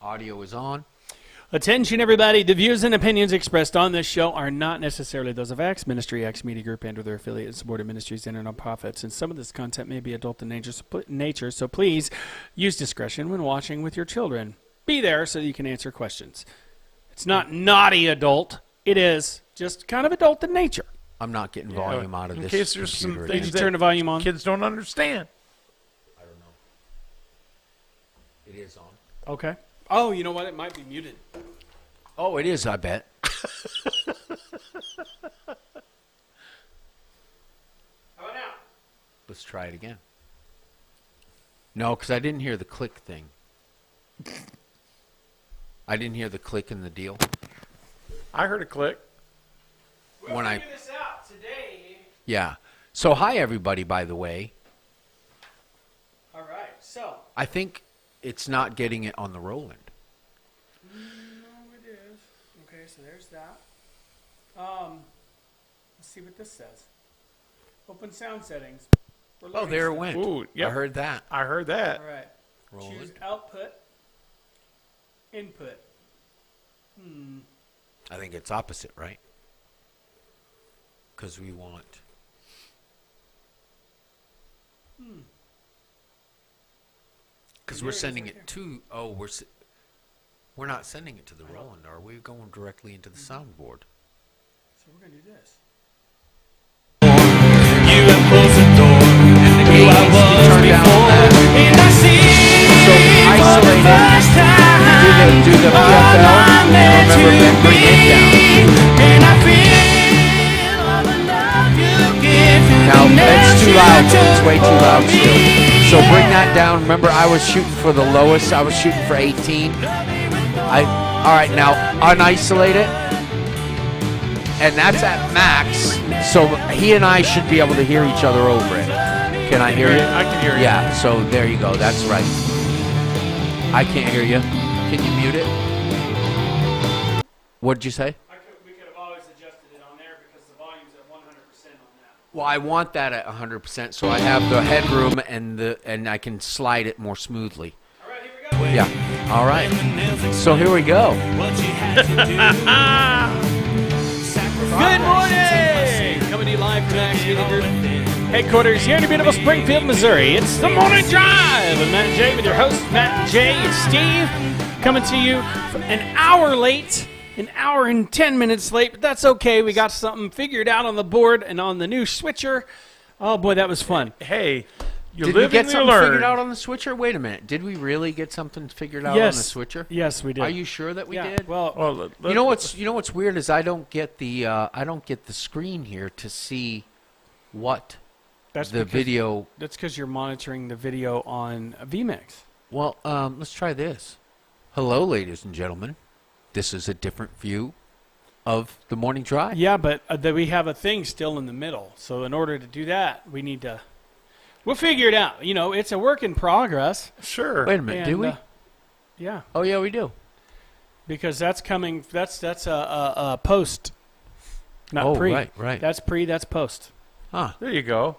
Audio is on. Attention, everybody. The views and opinions expressed on this show are not necessarily those of Acts Ministry, Acts Media Group, and or their affiliated supported ministries and non-profits. And some of this content may be adult in nature, so please use discretion when watching with your children. Be there so you can answer questions. It's not naughty adult. It is just kind of adult in nature. I'm not getting volume out of this. In case there's some computer things again. that Turn the volume on. kids don't understand. I don't know. It is on. Okay. Oh, you know what? It might be muted. Oh, it is, I bet. How about now? Let's try it again. No, because I didn't hear the click thing. I didn't hear the click in the deal. I heard a click. We'll When figure this out today. Yeah. So, hi, everybody, by the way. All right. So. I think it's not getting it on the Roland. No, it is. Okay, so there's that. Let's see what this says. Open sound settings. We're Oh, learning there it stuff. went. Ooh, yep. I heard that. I heard that. All right. Roland. Choose output. Input. I think it's opposite, right? Because we want... Because we're There it is sending right it to... Oh, we're not sending it to the Roland, are we? Going directly into the soundboard. So we're going to do this. You have closed the door, and who I was turn down before, and I see So for the isolate it. first time Do the all PFL, I'm meant and remember, to bring it down. be, and I feel all the love you give to Now, the it's too nails loud. you It's way too loud took still. me. So bring that down. Remember, I was shooting for the lowest. I was shooting for 18. All right, now unisolate it. And that's at max. So he and I should be able to hear each other over it. Can I hear you? I can hear you. Yeah, so there you go. That's right. I can't hear you. Can you mute it? What did you say? We could have always adjusted it on there because the volume's at 100% on that. Well, I want that at 100%, so I have the headroom and I can slide it more smoothly. All right, here we go. Yeah. All right. So here we go. What you had to do. Good morning! Coming to you live from Acts Media Group headquarters here in beautiful Springfield, Missouri. It's the Morning Drive with Matt and Jay, with your hosts Matt and Jay and Steve, coming to you an hour late, an hour and 10 minutes late, but that's okay. We got something figured out on the board and on the new switcher. Oh boy, that was fun. Hey, you Did we live get and you something learn. figured out on the switcher? Wait a minute. Did we really get something figured out on the switcher? Yes, we did. Are you sure that we yeah, did? Well, Well, you know what's weird is I don't get the screen here to see what that's the because- video. That's because you're monitoring the video on vMix. Well, let's try this. Hello, ladies and gentlemen. This is a different view of the morning drive. Yeah, but we have a thing still in the middle. So in order to do that, we need to. We'll figure it out. You know, it's a work in progress. Sure. Wait a minute. Do And, we? Yeah, Oh yeah, we do. because that's coming. That's a post, not Oh, pre. right. That's pre. That's post. Huh. There you go.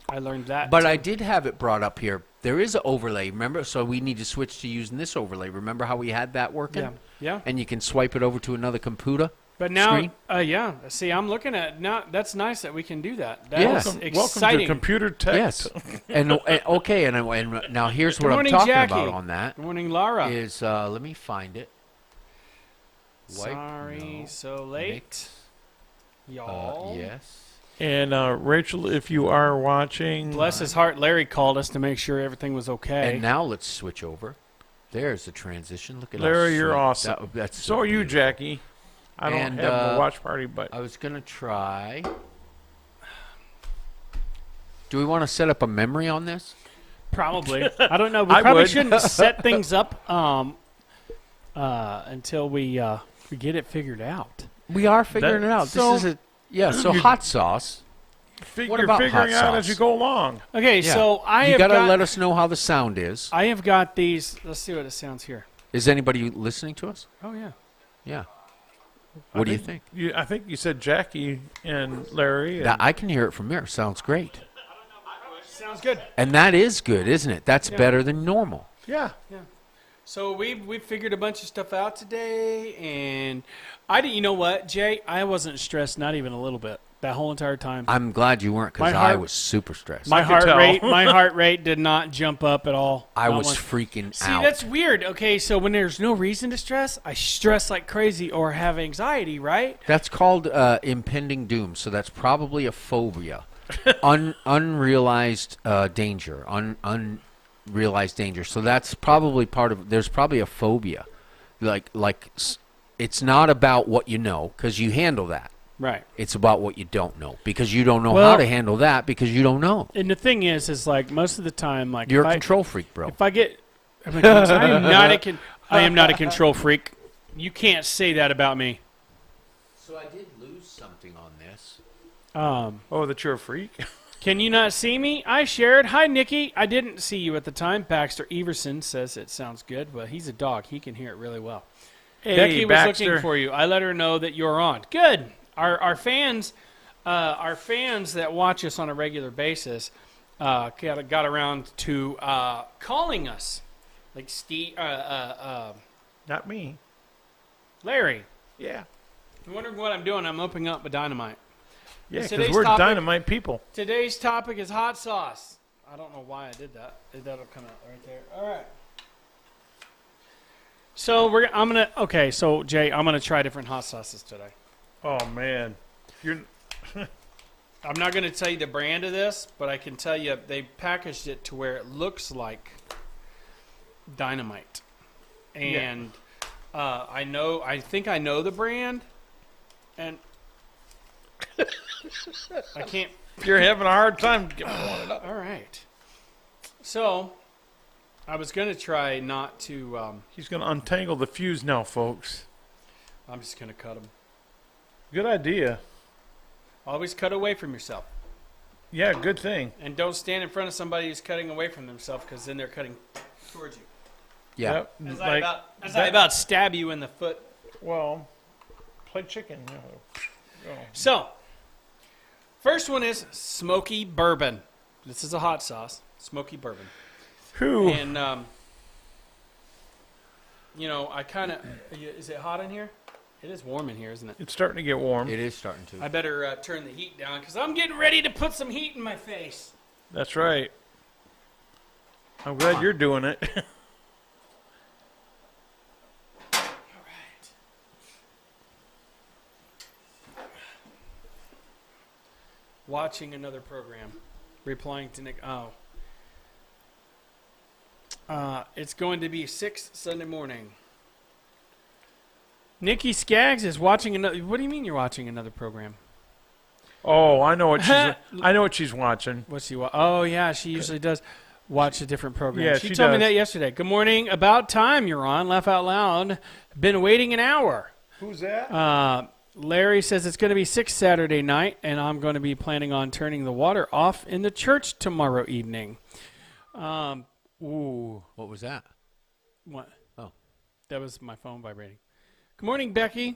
I learned that. But too. I did have it brought up here. There is an overlay, remember? So we need to switch to using this overlay. Remember how we had that working? Yeah. And you can swipe it over to another computer. But now, screen? yeah. See, I'm looking at now. That's nice that we can do that. Yeah. That's Welcome exciting. to Computer Tech. Yes. and okay, and now here's Good what morning, I'm talking Jackie. about on that Good morning, Laura. is let me find it. Wipe, Sorry, no. so late, Mix. y'all. Yes. And Rachel, if you are watching, Bless his heart, Larry called us to make sure everything was okay. And now let's switch over. There's the transition. Look at how Larry, you're sweet. awesome. That's so are you, beautiful. Jackie. I don't And, have a watch party, but I was gonna try. Do we want to set up a memory on this? Probably. I don't know. We I probably would. shouldn't set things up until we get it figured out. We are figuring That- it out. so- This is so You- hot sauce. What you're about figuring hot out as sauce? you go along. Okay, Yeah. so I You have gotta got, let us know how the sound is. I have got these. Let's see what it sounds here. Is anybody listening to us? Oh yeah. Yeah. What do you think? I think you said Jackie and Larry. And I can hear it from here. Sounds great. Sounds good. And that is good, isn't it? That's Yeah. better than normal. yeah. So we figured a bunch of stuff out today, and I didn't. You know what, Jay? I wasn't stressed, not even a little bit, that whole entire time. I'm glad you weren't, because I was super stressed. My could tell. heart rate did not jump up at all. I Not was once. freaking See, out. that's weird. Okay, so when there's no reason to stress, I stress like crazy or have anxiety, right? That's called impending doom. So that's probably a phobia, unrealized danger, unrealized danger. So that's probably part of. There's probably a phobia, it's not about what you know, because you handle that. Right. It's about what you don't know, because you don't know Well- how to handle that, because you don't know. And the thing is like most of the time, like You're if a I- control freak, bro. If I get, I am not a control freak. You can't say that about me. So I did lose something on this. Oh, that you're a freak? Can you not see me? I shared. Hi, Nikki. I didn't see you at the time. Baxter Everson says it sounds good. Well, he's a dog. He can hear it really well. Hey, Becky was Baxter. looking for you. I let her know that you're on. Good. Our fans that watch us on a regular basis got around to calling us, like Steve, Not me. Larry. Yeah. You wondering what I'm doing? I'm opening up with dynamite. Yeah, because Today's we're topic- dynamite people. Today's topic is hot sauce. I don't know why I did that. That'll come out right there. All right. So so Jay, I'm gonna try different hot sauces today. Oh, man. You're. I'm not gonna tell you the brand of this, but I can tell you they packaged it to where it looks like dynamite. And I think I know the brand, and I can't. You're having a hard time getting one up. All right. So, I was going to try not to. He's going to untangle the fuse now, folks. I'm just going to cut them. Good idea. Always cut away from yourself. Yeah, good thing. And don't stand in front of somebody who's cutting away from themselves, because then they're cutting towards you. Yeah. Yep. As Like, I about stab you in the foot. well, play chicken. Oh. So, first one is smoky bourbon. This is a hot sauce. Smoky bourbon. Who? And, I kind of... Is it hot in here? It is warm in here, isn't it? It's starting to get warm. It is starting to. I better turn the heat down, because I'm getting ready to put some heat in my face. That's right. I'm glad you're doing it. All right. Watching another program. Replying to Nick. It's going to be 6 Sunday morning. Nikki Skaggs is watching another. What do you mean you're watching another program? Oh, I know what she's watching. What's she? Oh yeah, she usually does watch a different program. Yeah, she she told me does. that yesterday. Good morning. About time you're on. Laugh out loud. Been waiting an hour. Who's that? Larry says it's going to be 6 Saturday night, and I'm going to be planning on turning the water off in the church tomorrow evening. Ooh. What was that? What? Oh. That was my phone vibrating. Good morning, Becky.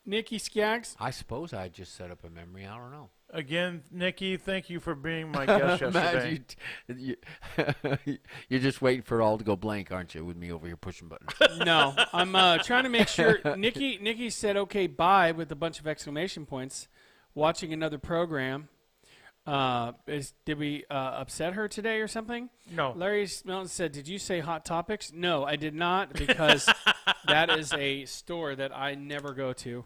Nikki Skaggs. I suppose I just set up a memory. I don't know. Again, Nikki, thank you for being my guest yesterday. You're just waiting for it all to go blank, aren't you, with me over here pushing buttons? No, I'm trying to make sure. Nikki said okay, bye, with a bunch of exclamation points. Watching another program. Did we upset her today or something? No. Larry Melton said, did you say Hot Topics? No, I did not, because that is a store that I never go to.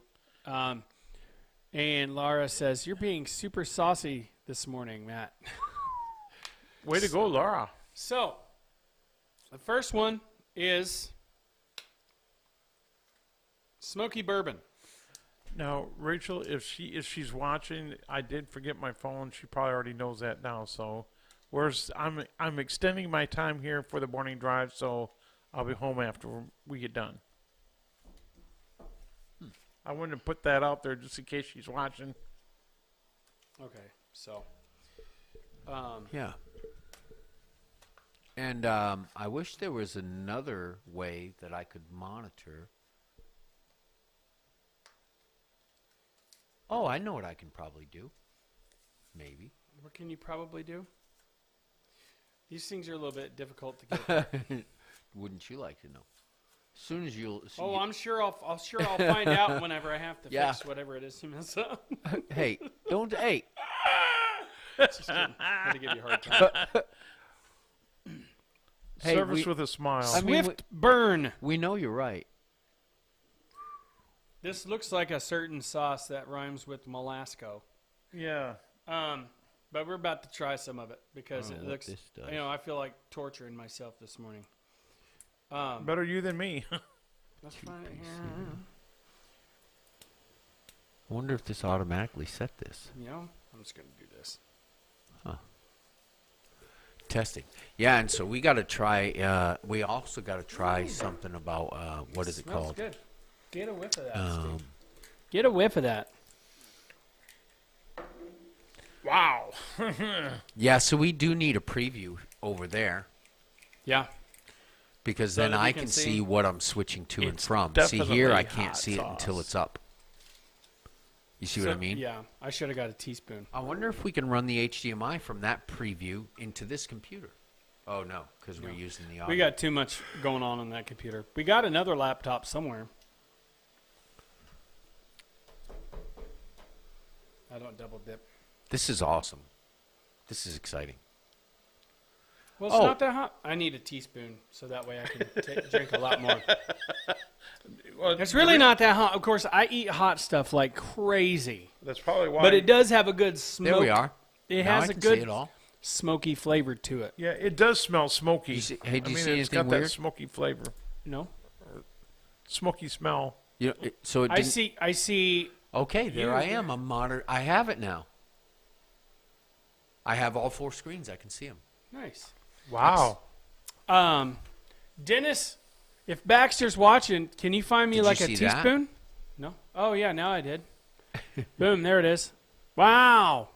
And Laura says, you're being super saucy this morning, Matt. Way to go, Laura. So, the first one is smoky bourbon. Now, Rachel, if she's watching, I did forget my phone. She probably already knows that now. So, I'm extending my time here for the morning drive, so I'll be home after we get done. I wanted to put that out there just in case she's watching. Okay, so. Yeah. And I wish there was another way that I could monitor. Oh, I know what I can probably do. Maybe. What can you probably do? These things are a little bit difficult to get. Wouldn't you like to know? As soon as you'll. Oh, I'm sure I'll find out whenever I have to Yeah. fix whatever it is to mess up. Hey, don't. Hey. Just kidding. I had to give you a hard time. Hey, Service with a smile. I mean, Swift burn. we know you're right. This looks like a certain sauce that rhymes with Molasco. yeah. But we're about to try some of it because I don't it know what looks. this does. I feel like torturing myself this morning. Better you than me. Let's try it here. I wonder if this automatically set this. I'm just gonna do this. Testing. Yeah, and so we got to try. We also got to try something about what is it Smells called? good. Get a whiff of that. Steve. Get a whiff of that. Wow. Yeah, so we do need a preview over there Yeah. because So then that we I can can see- see what I'm switching to and It's from. See here, I definitely can't hot see it until sauce. it's up. You see what I mean? Yeah. I should have got a teaspoon. I wonder if we can run the HDMI from that preview into this computer. Oh no, because we're using the audio. We got too much going on that computer. We got another laptop somewhere. I don't double dip. This is awesome. This is exciting. Well, it's Oh. not that hot. I need a teaspoon so that way I can drink a lot more. Well, It's really not that hot. Of course, I eat hot stuff like crazy, That's probably why. but it does have a good smoke. There we are. It Now has I a can good see it all. smoky flavor to it. Yeah, it does smell smoky. You see- hey, do you I see mean, it's got anything that weird? smoky flavor, No, smoky smell. You know, so it I didn't, I see. Okay, there You- I am. I'm monitor. I have it now. I have all 4 screens. I can see them. Nice. Wow. Dennis, if Baxter's watching, can you find me Did you like a see that? teaspoon? No. Oh yeah, now I did. Boom, there it is. Wow.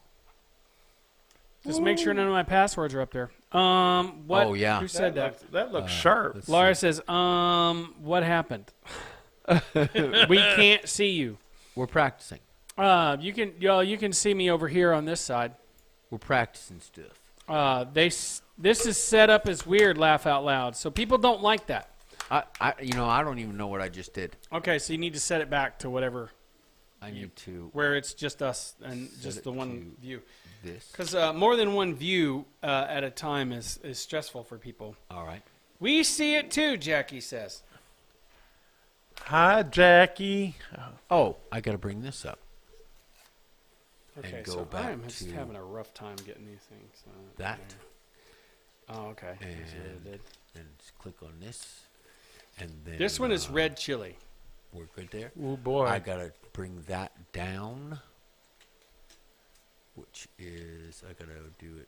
Just make sure none of my passwords are up there. What? Oh, yeah. Who said that? That looks sharp. let's Laura see. says, what happened? We can't see you. We're practicing. You can see me over here on this side. We're practicing stuff. This is set up as weird. Laugh out loud. So people don't like that. I don't even know what I just did. Okay, so you need to set it back to whatever I need to where it's just us and Set just it the one to- view. this. Because more than one view at a time is stressful for people. All right. We see it too, Jackie says. Hi, Jackie. Oh, I got to bring this up. Okay, go so back I'm just to having a rough time getting these things. That Oh, okay. That's what it and did. then just click on this, and then This one is red chili. We're good there. Oh boy. I gotta bring that down, which is I gotta do it.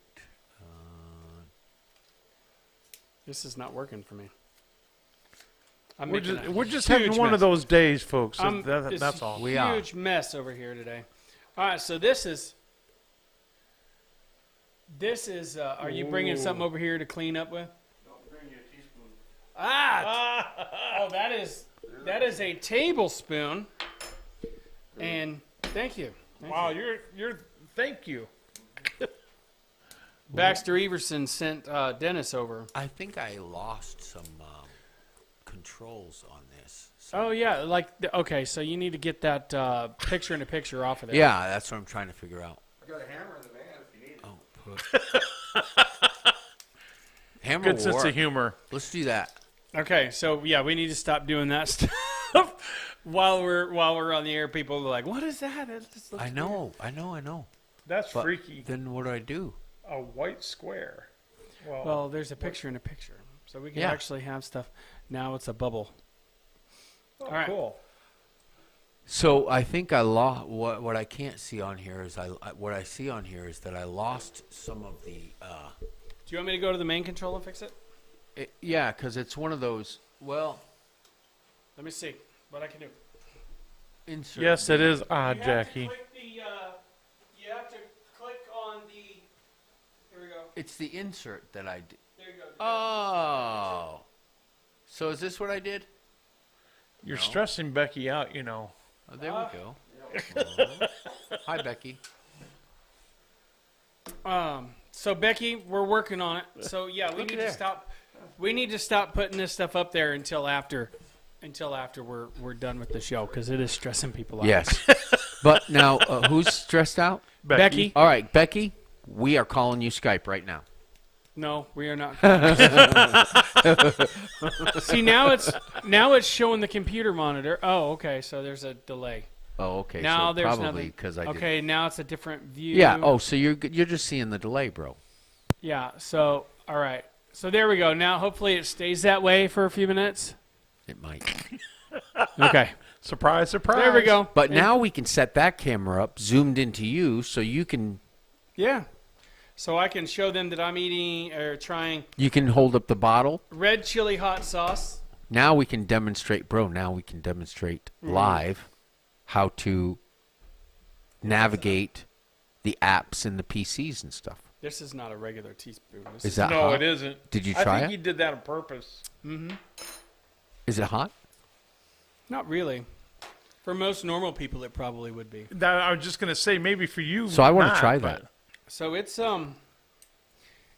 This is not working for me. We're just having one of those days, folks. It's That's all. We are. huge mess over here today. All right, so this is. Are you bringing something over here to clean up with? Oh, that is a tablespoon. And thank you. Thank Wow, you. you're. Thank you. Baxter Everson sent Dennis over. I think I lost some controls on this. So. Oh yeah, okay. So you need to get that picture-in-a-picture off of there. Yeah, that's what I'm trying to figure out. I got a hammer in the van if you need it. Oh, put. Hammer Good will sense work. of humor. Let's do that. Okay, so yeah, we need to stop doing that stuff while we're on the air. People are like, "What is that?" It just looks I know. That's But freaky. then what do I do? A white square. weird. Well, there's a picture-in-a-picture, so we can Yeah. actually have stuff. Now it's a bubble. oh, all right. cool. So I think I lost. What I can't see on here is what I see on here is that I lost some of the. Do you want me to go to the main control and fix it? Yeah, because it's one of those. Well, Let me see what I can do. insert. Yes, it is odd, You have to Jackie. click you have to click on the. Here we go. It's the insert that I did. There you go. Oh. So is this what I did? You're No. stressing Becky out, you know. Oh, there we go. Oh. Hi, Becky. So Becky, we're working on it. So yeah, we Look need at to there. stop. We need to stop putting this stuff up there until after until after we're done with the show because it is stressing people out. Yes. But now, who's stressed out? Becky. All right, Becky, we are calling you Skype right now. No, we are not. See, now it's showing the computer monitor. Oh, okay. So there's a delay. Oh, okay. Now so there's probably nothing. because I Okay, now it's a different view. Yeah. Oh, so you're just seeing the delay, bro. Yeah. So all right. So there we go. Now hopefully it stays that way for a few minutes. It might. Okay. Surprise, surprise. There we go. But now we can set that camera up, zoomed into you, so you can Yeah. So I can show them that I'm eating or trying hold up the bottle. red chili hot sauce. Now we can demonstrate, bro. Now we can demonstrate live how to navigate the apps and the PCs and stuff. This is not a regular teaspoon. This Is that No, hot? it isn't. Did you I try think it? he did that on purpose. Is it hot? Not really. For most normal people, it probably would be. That, I was just gonna say maybe for you. So I want to not, try but- that. So it's and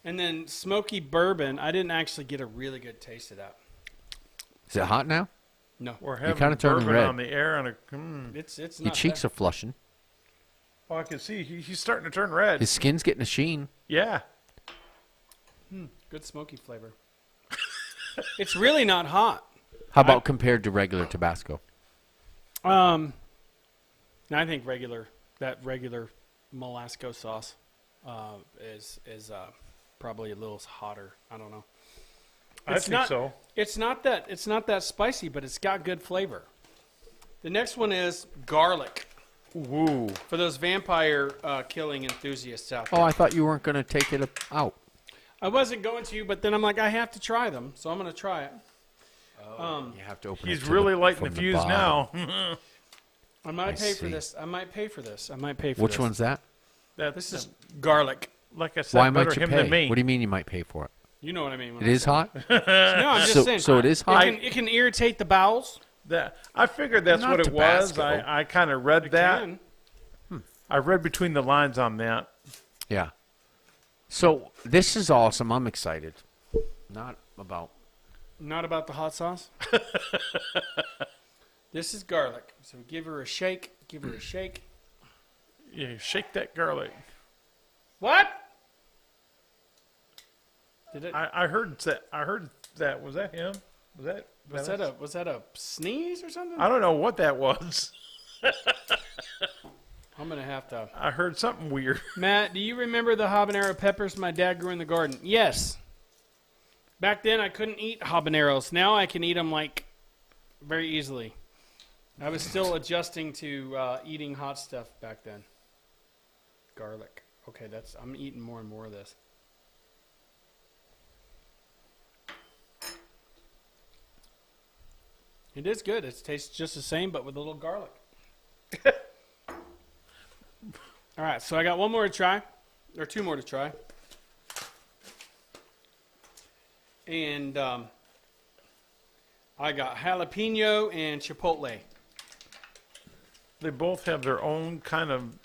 then smoky bourbon. I didn't actually get a really good taste of that. Is it hot now? No, We're having kinda turning bourbon red. on the air on a. it's not. Your cheeks are flushing. Oh, I can see he's starting to turn red. His skin's getting a sheen. Yeah. Good smoky flavor. It's really not hot. How about compared to regular Tabasco? I think regular Molasco sauce is probably a little hotter. I don't know. I think so. It's not that spicy, but it's got good flavor. The next one is garlic Ooh. for those vampire killing enthusiasts out there. Oh, I thought you weren't going to take it out. I wasn't going to, but then I'm like, I have to try them, so I'm going to try it. You have to open it. He's to really lighting the from fuse bottom. now. I might pay for see. this. I might pay for this. I might pay for Which this. one's that? This is garlic. Like I said, Why better might you him pay? than me. What do you mean you might pay for it? You know what I mean. when It I is say hot? No, I'm just saying. So it is hot? It can irritate the bowels. I figured that's Not what it was. Tabasco. I kind of read that. Can. I read between the lines on that. Yeah. So this is awesome. I'm excited. Not about. Not about the hot sauce. This is garlic. So give her a shake. Give her a shake. Yeah, shake that garlic. What? Did it? I heard that. I heard that. Was that him? Was that? Was that a sneeze or something? I don't know what that was. I'm gonna have to. I heard something weird. Matt, do you remember the habanero peppers my dad grew in the garden? Yes. Back then I couldn't eat habaneros. Now I can eat them like very easily. I was still adjusting to eating hot stuff back then. Garlic. Okay, I'm eating more and more of this. It is good. It tastes just the same, but with a little garlic. All right, so I got one more to try, or two more to try. And I got jalapeno and chipotle. They both have their own kind of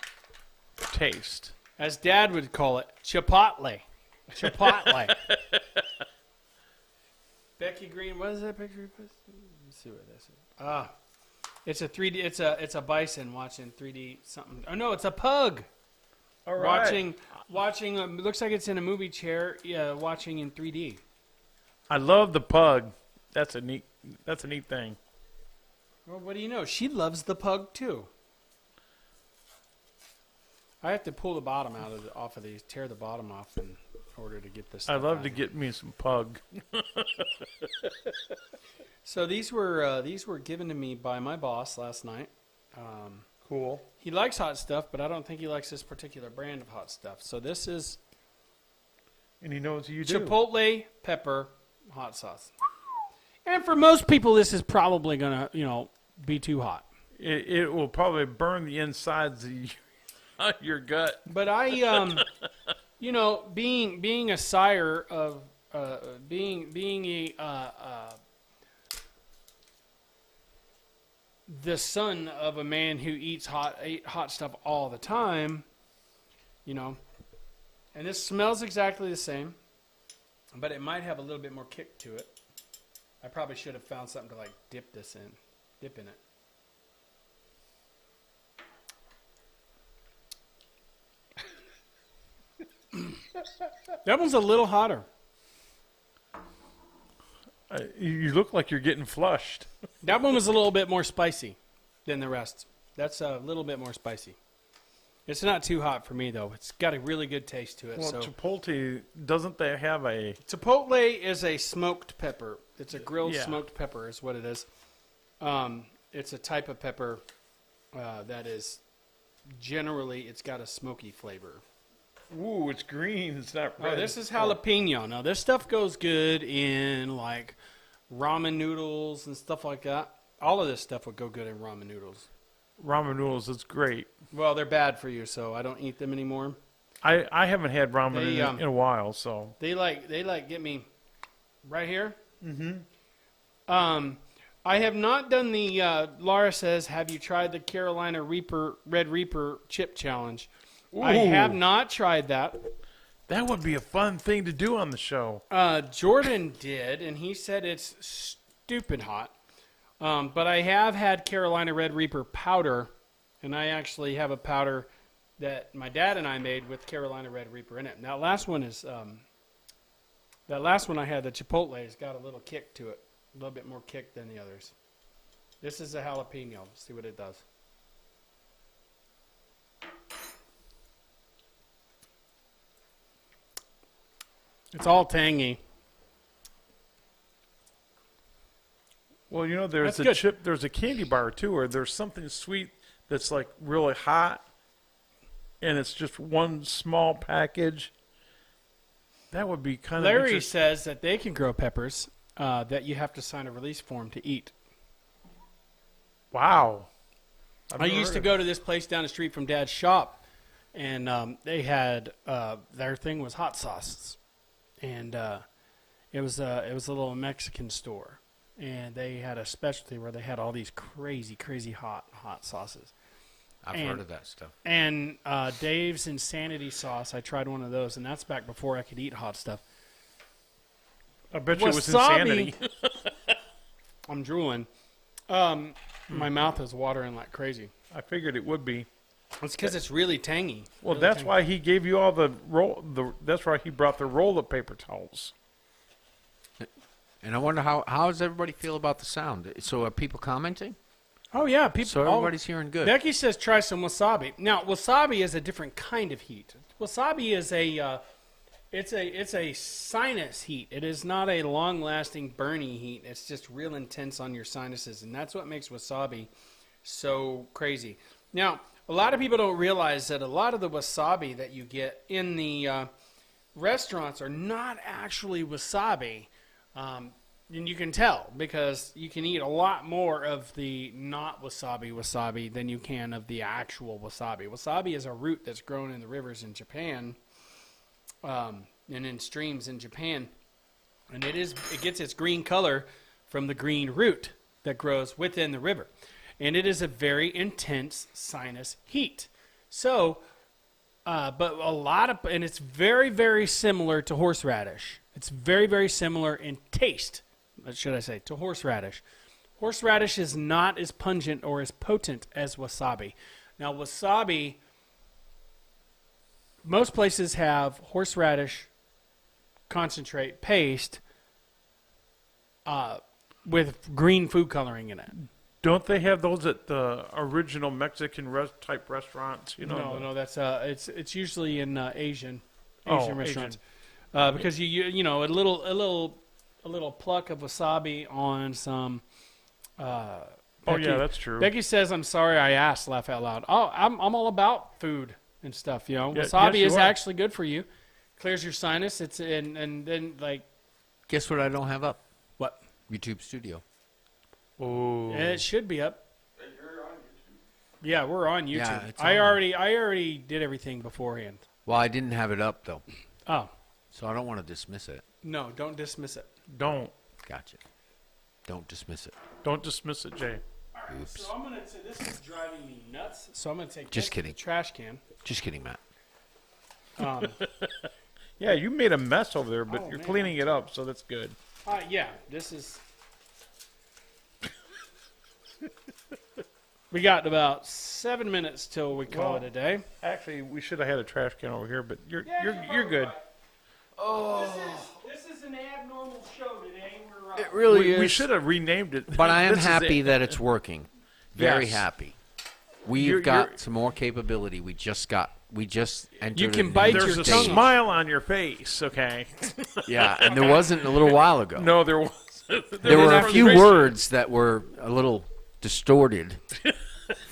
taste. As Dad would call it, chipotle. Chipotle. Becky Green, what is that picture you put? Let's see what this is. It's a 3D. It's a bison watching 3D something. Oh no, it's a pug. All right. Watching. Looks like it's in a movie chair. Yeah, watching in 3D. I love the pug. That's a neat thing. Well, what do you know? She loves the pug too. I have to pull the bottom off of these, tear the bottom off in order to get this. I stuff love out. to get me some pug. So these were given to me by my boss last night. Cool. He likes hot stuff, but I don't think he likes this particular brand of hot stuff. So this is And he knows you do. Chipotle pepper hot sauce. And for most people, this is probably gonna, be too hot. It will probably burn the insides of your gut. But I, being a sire of, being the son of a man who ate hot stuff all the time, and this smells exactly the same, but it might have a little bit more kick to it. I probably should have found something to like dip in it. That one's a little hotter. You look like you're getting flushed. That one was a little bit more spicy than the rest. That's a little bit more spicy. It's not too hot for me, though. It's got a really good taste to it. Well, So Chipotle, doesn't they have a... Chipotle is a smoked pepper. It's a grilled Yeah. smoked pepper is what it is. It's a type of pepper that is generally, it's got a smoky flavor. Ooh, it's green. It's not red. Oh, this is jalapeno. Now, this stuff goes good in, like, ramen noodles and stuff like that. All of this stuff would go good in ramen noodles. Ramen noodles is great. Well, they're bad for you, so I don't eat them anymore. I haven't had ramen They, in a while, so... They like get me right here. Mm-hmm. I have not done the, Laura says, have you tried the Carolina Red Reaper chip challenge? I have not tried that. That would be a fun thing to do on the show. Jordan did, and he said it's stupid hot. But I have had Carolina Red Reaper powder, and I actually have a powder that my dad and I made with Carolina Red Reaper in it. And that last one is, that last one I had, the Chipotle, has got a little kick to it, a little bit more kick than the others. This is a jalapeno. Let's see what it does. It's all tangy. Well, you know, there's That's good. chip. There's a candy bar too, or there's something sweet that's like really hot, and it's just one small package. That would be kind of Larry interesting. says that they can grow peppers, that you have to sign a release form to eat. Wow. I used to go to this place down the street from Dad's shop, and they had their thing was hot sauces, and it was a little Mexican store, and they had a specialty where they had all these crazy hot sauces. I've heard of that stuff. And Dave's Insanity sauce, I tried one of those, and that's back before I could eat hot stuff. I bet you it was Wasabi. insanity. I'm drooling. My mouth is watering like crazy. I figured it would be. It's because it's really tangy. Well, Really that's tangy. why he gave you all the roll. That's why he brought the roll of paper towels. And I wonder how does everybody feel about the sound? So are people commenting? Oh yeah, people. So everybody's hearing good. Becky says try some wasabi. Now wasabi is a different kind of heat. Wasabi is it's a sinus heat. It is not a long-lasting burning heat. It's just real intense on your sinuses, and that's what makes wasabi so crazy. Now, a lot of people don't realize that a lot of the wasabi that you get in the restaurants are not actually wasabi. And you can tell because you can eat a lot more of the not wasabi than you can of the actual wasabi. Wasabi is a root that's grown in the rivers in Japan, and in streams in Japan, and it gets its green color from the green root that grows within the river, and it is a very intense sinus heat. So, but a lot of, and it's very similar to horseradish. It's very similar in taste. Should I say, to horseradish. Horseradish is not as pungent or as potent as wasabi. Now, wasabi, most places have horseradish concentrate paste with green food coloring in it. Don't they have those at the original Mexican type restaurants? You know, No, that's it's usually in Asian Oh, restaurants because you know a little pluck of wasabi on some. Oh Becky, yeah, that's true. Becky says, "I'm sorry, I asked." Laugh out loud. Oh, I'm all about food and stuff. You know, Yeah, wasabi yes, you is are. actually good for you. Clears your sinus. It's and then like Guess what I don't have up? what? YouTube Studio. Oh, It should be up. Yeah, we're on YouTube. Yeah, it's I on. already did everything beforehand. Well, I didn't have it up though, Oh so I don't want to dismiss it. no! Don't dismiss it. don't Gotcha. Don't dismiss it. dismiss it, Jay. Oops. So I'm gonna say this is driving me nuts. So I'm gonna take Just this to kidding. the trash can. Just kidding, Matt. Yeah, you made a mess over there, but Oh, you're man. cleaning it up, so that's good. Yeah, this is We got about 7 minutes till we call it a day. Actually, we should have had a trash can over here, but you're good. This is an abnormal show today. It really We should have renamed it. But I am This is happy it. that it's working. Very Yes. happy. We've You're- got some more capability. We just entered. You can a bite new There's your a tongue stage. off. smile on your face, okay? Yeah, and there wasn't a little while ago. No, there was. There were a after few the- words that were a little distorted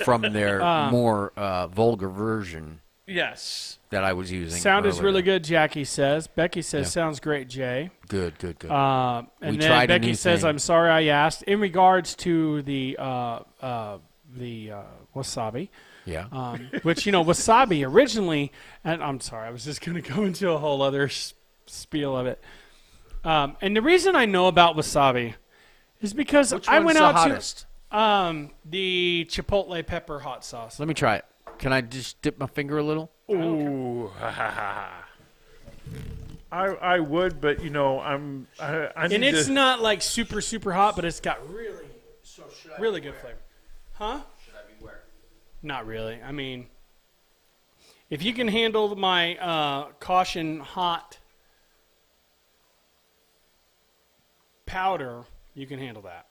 from their more vulgar version Yes. that I was using. Sound is earlier. really good, Jackie says. Becky says, Yeah. sounds great, Jay. Good. And We then tried a Becky new says, thing. I'm sorry I asked. In regards to the wasabi, Yeah. which, wasabi originally, and I'm sorry, I was just going to go into a whole other spiel of it. And the reason I know about wasabi is because Which I one's went the out hottest? to the Chipotle pepper hot sauce. Let me try it. Can I just dip my finger a little? Ooh. I would, but I need And it's to. not like super, super hot, but it's got really good flavor. Huh? Should I beware? Not really. I mean, if you can handle my caution hot powder, you can handle that.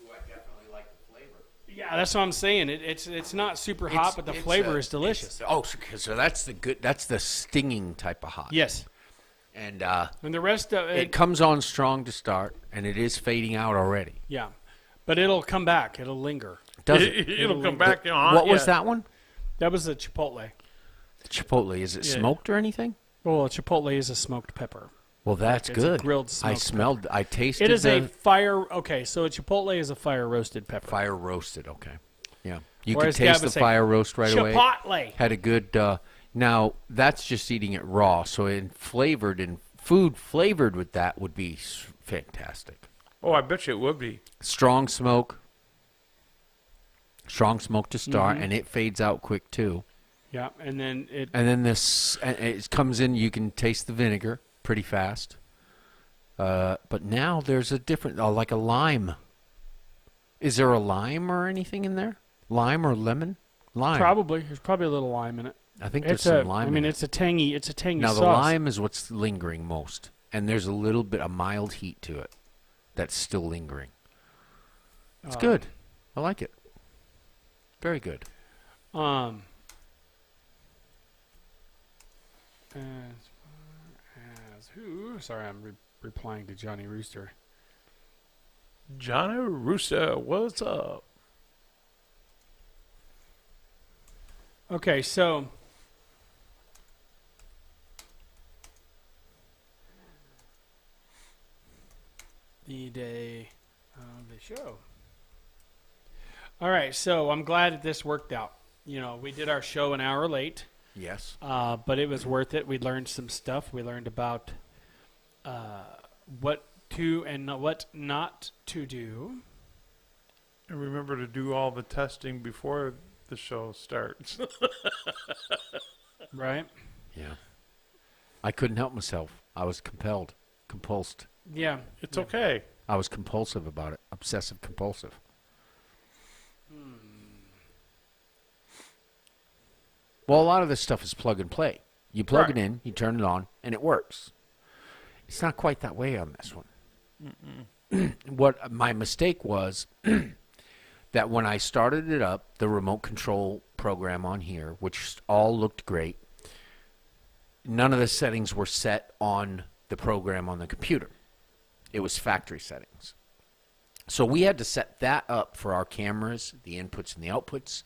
Ooh, I definitely like the flavor. Yeah, that's what I'm saying. It's not super hot, but the flavor is delicious. So that's the good. That's the stinging type of hot. Yes, And and the rest of it it, comes on strong to start, and it is fading out already. yeah, but it'll come back. It'll linger. Does it? It'll come back on. What was yeah. that one? That was a Chipotle. Chipotle. Is it Yeah. smoked or anything? Well, a Chipotle is a smoked pepper. Well, that's It's a good. grilled I smoked smelled. I tasted. It is a the fire. Okay, so a Chipotle is a fire roasted pepper. fire roasted. Okay. Yeah. You Whereas could Gab taste the would say, fire roast right away. Chipotle. Had a good. Now that's just eating it raw. So food flavored with that would be fantastic. Oh, I bet you it would be. Strong smoke to start, Mm-hmm. and it fades out quick too. Yeah, and then it. And then it comes in. You can taste the vinegar pretty fast. But now there's a different, like a lime. Is there a lime or anything in there? Lime or lemon? Lime. Probably. There's probably a little lime in it. I think there's It's some lime. I mean, in it's a tangy. It's a tangy now sauce. the lime is what's lingering most, and there's a little bit of mild heat to it that's still lingering. It's good. I like it. Very good. As who? Sorry, I'm replying to Johnny Rooster. Johnny Rooster, what's up? Okay, so the day of the show. All right, so I'm glad that this worked out. We did our show an hour late, Yes. but it was worth it. We learned some stuff. We learned about what to and what not to do. And remember to do all the testing before the show starts. Right? Yeah. I couldn't help myself. I was compulsed. Yeah. It's okay. I was compulsive about it. Obsessive compulsive. Well, a lot of this stuff is plug and play. You plug it in, you turn it on, and it works. It's not quite that way on this one. What my mistake was that when I started it up, the remote control program on here, which all looked great, none of the settings were set on the program on the computer. It was factory settings. So we had to set that up for our cameras, the inputs and the outputs.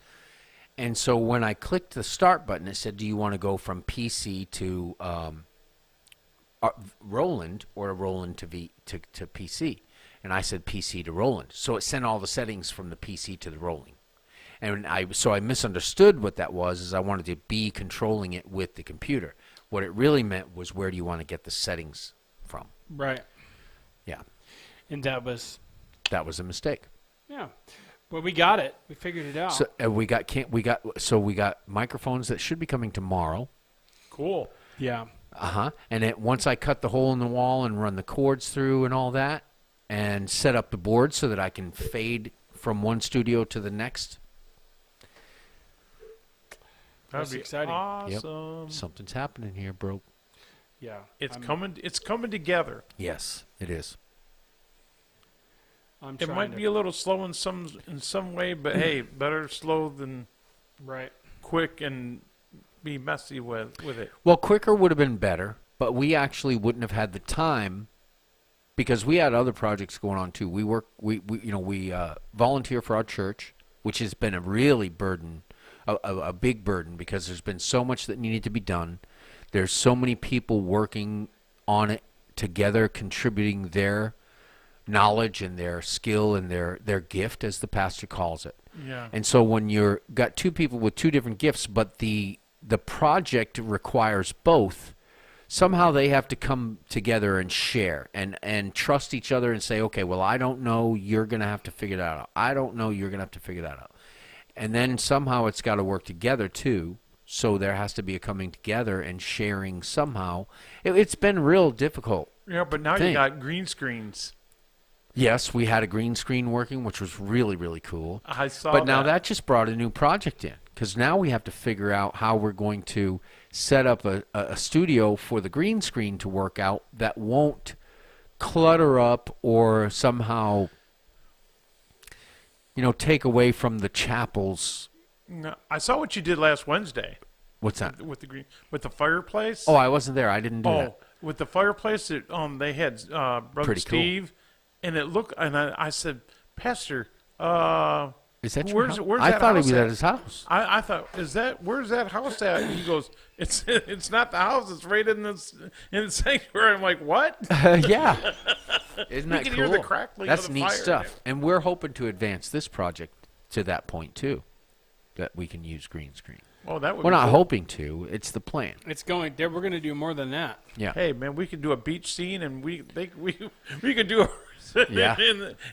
And so when I clicked the start button, it said, do you want to go from PC to Roland or Roland to PC? And I said PC to Roland. So it sent all the settings from the PC to the Roland. And I misunderstood what that was, is I wanted to be controlling it with the computer. What it really meant was, where do you want to get the settings from? Right. Yeah, And that was, that was a mistake. yeah. Well, we got it. We figured it out. So we got microphones that should be coming tomorrow. Cool. yeah. And once I cut the hole in the wall and run the cords through and all that, and set up the board so that I can fade from one studio to the next. That'd That's be exciting. awesome. Something's happening here, bro. Yeah. It's I'm- coming. It's coming together. Yes, it is. I'm It trying might to- be a little slow in some way, but hey, better slow than right. quick and be messy with it. Well, quicker would have been better, but we actually wouldn't have had the time because we had other projects going on too. We volunteer for our church, which has been a really burden, a big burden because there's been so much that needed to be done. There's so many people working on it together, contributing their knowledge and their skill and their gift, as the pastor calls it. Yeah. And so when you're got two people with two different gifts, but the project requires both, somehow they have to come together and share and trust each other and say, okay, well, I don't know, you're going to have to figure that out. I don't know, you're going to have to figure that out. And then somehow it's got to work together too. So there has to be a coming together and sharing somehow. It's been real difficult. Yeah, but now thing. you got green screens. Yes, we had a green screen working, which was really, really cool. I saw But now that just brought a new project in because now we have to figure out how we're going to set up a studio for the green screen to work out that won't clutter up or somehow, take away from the chapel's. No, I saw what you did last Wednesday What's that? with the fireplace. Oh, I wasn't there. I didn't do that. With the fireplace, they had Brother Pretty cool. Steve, and it looked. And I said, Pastor, Is that your where's house? where's I that thought house he was at? at his house. I thought, where's that house at? He goes, it's not the house. It's right in the sanctuary. I'm like, what? Yeah. Isn't that can cool? hear the crackling That's of the neat fire. stuff. And we're hoping to advance this project to that point too, that we can use green screen. Oh, that would. We're be not cool. hoping to. It's the plan. It's going. We're going to do more than that. Yeah. Hey man, we could do a beach scene, and we could do a Yeah.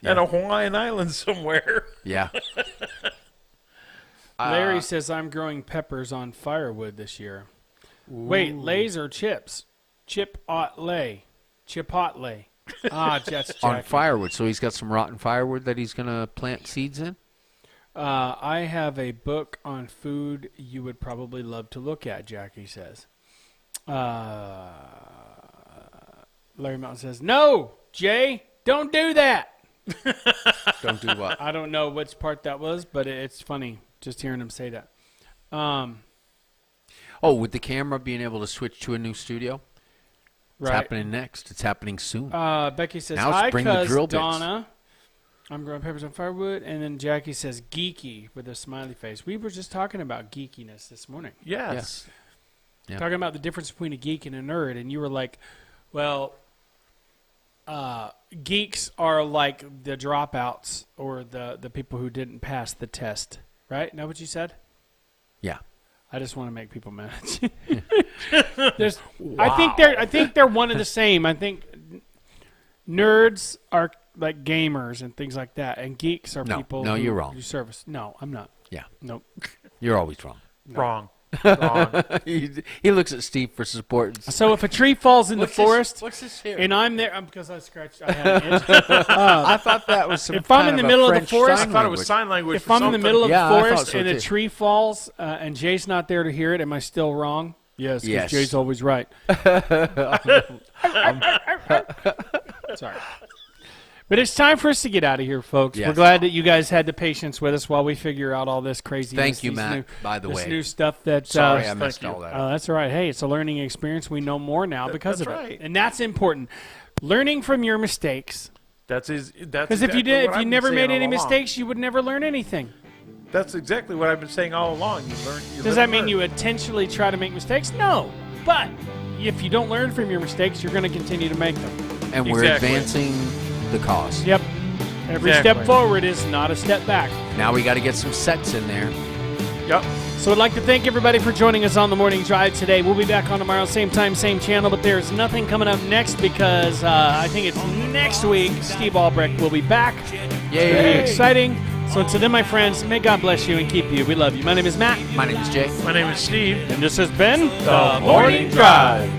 at a Hawaiian island somewhere. Yeah. Larry says I'm growing peppers on firewood this year. Wait, lays or chips? Chipotle. Ah, that's On Jackie. firewood. So he's got some rotten firewood that he's going to plant seeds in? I have a book on food you would probably love to look at, Jackie says. Larry Mountain says, no, Jay, don't do that. Don't do what? I don't know which part that was, but it's funny just hearing him say that. Oh, with the camera being able to switch to a new studio? It's Right. happening next. It's happening soon. Becky says, Now hi, bring the cuz drill bits. Donna. I'm growing peppers on firewood. And then Jackie says, geeky with a smiley face. We were just talking about geekiness this morning. Yes. Yeah. Talking about the difference between a geek and a nerd. And you were like, well, geeks are like the dropouts or the people who didn't pass the test. Right? Is that what you said? Yeah. I just want to make people mad. I think they're one and the same. I think nerds are like gamers and things like that, and geeks are No, people. no, who you're wrong. do service. No, I'm not. Yeah. Nope. You're always wrong. Wrong. Wrong. he looks at Steve for support. So if a tree falls in the forest What's this here? and I'm there, because I scratched, I had an itch. I thought that was some If I'm kind in the a middle of the French forest- sign I thought it was language. sign language. If for I'm in the something. middle of Yeah, the I thought forest so and a too. tree falls and Jay's not there to hear it, am I still wrong? Yes, because Yes. Jay's always right. Sorry. But it's time for us to get out of here, folks. Yes. We're glad that you guys had the patience with us while we figure out all this craziness. Thank you, these Matt, new- by the this way. new stuff that. Sorry I messed all that up. That's all right. Hey, it's a learning experience. We know more now because that's of right. it, and that's important. Learning from your mistakes. That's Because if you never made any mistakes, you would never learn anything. That's exactly what I've been saying all along. You learn. Does that mean you intentionally try to make mistakes? No. But if you don't learn from your mistakes, you're going to continue to make them. And we're Exactly. advancing the cause. Yep. Every Exactly. step forward is not a step back. Now we got to get some sets in there. Yep. So I'd like to thank everybody for joining us on the Morning Drive today. We'll be back on tomorrow, same time, same channel, but there's nothing coming up next because I think it's next week. Steve Albrecht will be back. Yay. Very exciting. So until then, my friends, may God bless you and keep you. We love you. My name is Matt, My name is Jay. My name is Steve. and this has been The Morning Drive.